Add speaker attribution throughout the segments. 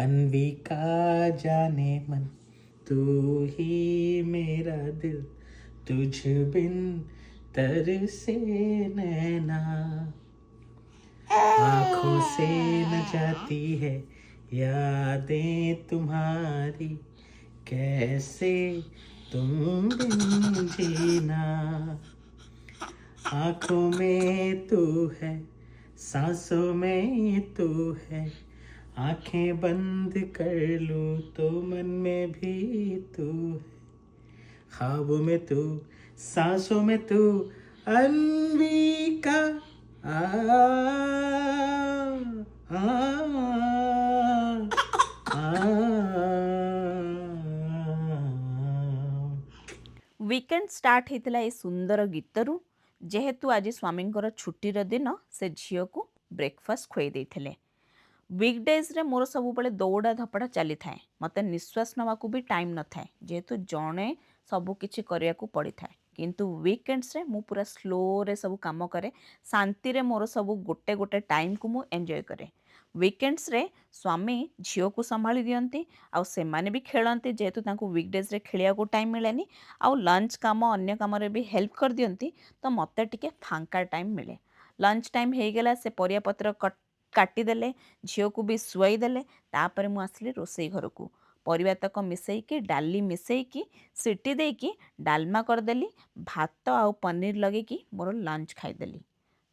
Speaker 1: अनविका जाने मन, तू ही मेरा दिल, तुझ बिन तरसे नैना, आँखों से न जाती है यादें तुम्हारी, कैसे तुम बिन जीना, आँखों में तू है, सांसों में तू है, आंखें बंद कर लूं तो मन में भी तू है, ख्वाबों में तू, सांसों में तू, अनविका आ, आ,
Speaker 2: वीकेंड स्टार्ट होता ये सुंदर गीतरू जेहेतु आज स्वामींकर छुट्टीर दिन से झील को ब्रेकफास्ट खुई देते। वीकडेज्रे मोर सब दौड़ा धपड़ा चली थाए, मत निश्वास नवाक भी टाइम न थाए जेहेतु जड़े सबकि करने को पड़ी थाए, किंतु वीकेंड्स मु पूरा स्लो रे सब काम करे, शांति रे मोर सब गोटे गोटे टाइम को मु एंजॉय करे। वीकेंड्स रे स्वामी झील को संभाली दियंती, आउ सेमाने भी खेलती जेहेतु तांको वीकडेज्रे खेलिया को टाइम मिलेनी, आउ लंच काम अन्य काम भी हेल्प कर दियंती, तो मते टिके फांका टाइम मिले। लंच टाइम हो गला, से परिया पत्र काटिदेले, झील को भी शुआईदेले, तापर मु आसली रोसई घर को परिवा तक मिसेकी डाली मिसेकी सीटी देकी डालमा करदेली, भात आउ पनीर लगे मोर लंच खाईदेली।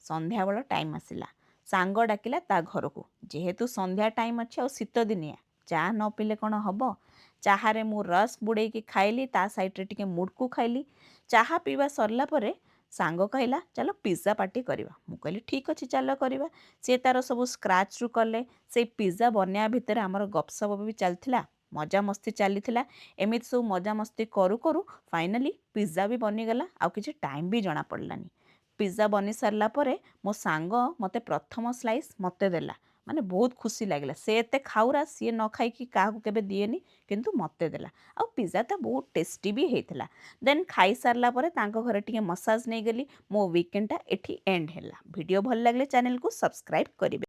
Speaker 2: संध्या बेल टाइम आसला, सांग डाकिला ता घर को, जेहेतु संध्या टाइम अच्छे और शीत दिनिया चा न पीले कौन हम, चाहे मु रस बुड़े खाइली, ता साइड रे टिके मुड़कू खाइली। चाहा पीवा सरला परे सांग कहला चलो पिज्जा पार्टी करवा, मु कहली ठीक अच्छे चल करवा। सी तार सब स्क्राच रू कले, से पिज्जा बनया भितर आमर गपसप भी चलता, मजा मस्ती चली, एमती सब मजा मस्ती करू करू फाइनाली पिज्जा भी बनीगला, आउ किछि टाइम भी जना पड़लानी। पिज्जा बनी सारा पर मो सांग मते प्रथम स्लाइस मते देला, माने बहुत खुशी लगे, से एते खाऊरा सी न खाई क्या केबे दिएनी, किंतु मते देला। आ पिज्जा तो बहुत टेस्टी भी होता। देन खाई सारा पर घरे टिके मसाज नहीं गली। मो वीकेंड टा एठी एंड हैला। वीडियो भल लगे चैनल को सब्सक्राइब करेंगे।